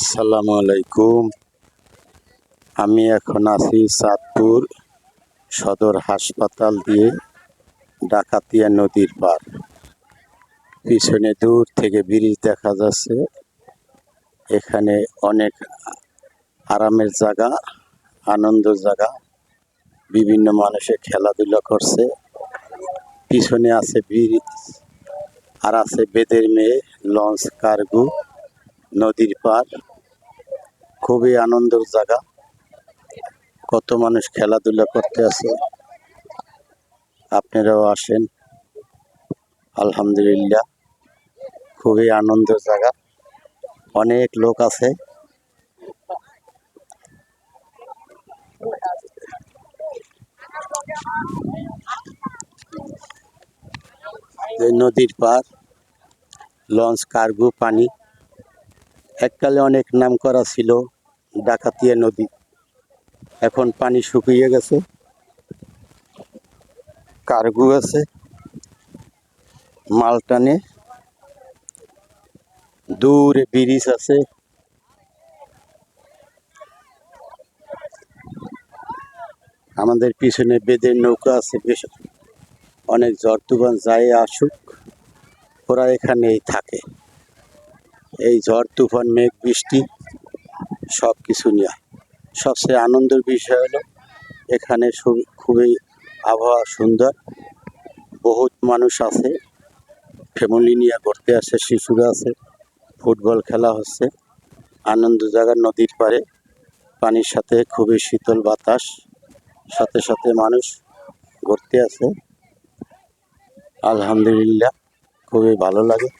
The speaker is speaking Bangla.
আসসালামু আলাইকুম। আমি এখন আছি চাঁদপুর সদর হাসপাতাল দিয়ে ডাকাতিয়া নদীর পার। পিছনে দূর থেকে ব্রিজ দেখা যাচ্ছে। এখানে অনেক আরামের জায়গা, আনন্দের জায়গা, বিভিন্ন মানুষে খেলাধুলা করছে। পিছনে আছে ব্রিজ আর আছে বেদের মেয়ে, লঞ্চ, কার্গো, নদীর পার। খুবই আনন্দের জায়গা, কত মানুষ খেলাধুলা করতে আছে। আপনারাও আসেন, আলহামদুলিল্লাহ খুবই আনন্দের জায়গা, অনেক লোক আছে। নদীর পার, লঞ্চ, কার্গো, পানি। এককালে অনেক নাম করা ছিল ডাকাতিয়া নদী, এখন পানি শুকিয়ে গেছে। কার্গো আছে, মাল টানে, দূরে ব্রিজ আছে। আমাদের পিছনে বেদের নৌকা আছে। বেশ অনেক ঝড় তুফান যায় আসুক, ওরা এখানেই থাকে। এই ঝড় তুফান, মেঘ বৃষ্টি সব কিছু নিয়ে সবচেয়ে আনন্দের বিষয় হলো এখানে খুবই আবহাওয়া সুন্দর। বহুত মানুষ আছে, ফ্যামিলি নিয়ে ঘুরতে আসে, শিশুরা আছে, ফুটবল খেলা হচ্ছে। আনন্দ জায়গা, নদীর পাড়ে, পানির সাথে খুবই শীতল বাতাস, সাথে সাথে মানুষ ঘুরতে আসে। আলহামদুলিল্লাহ খুবই ভালো লাগে।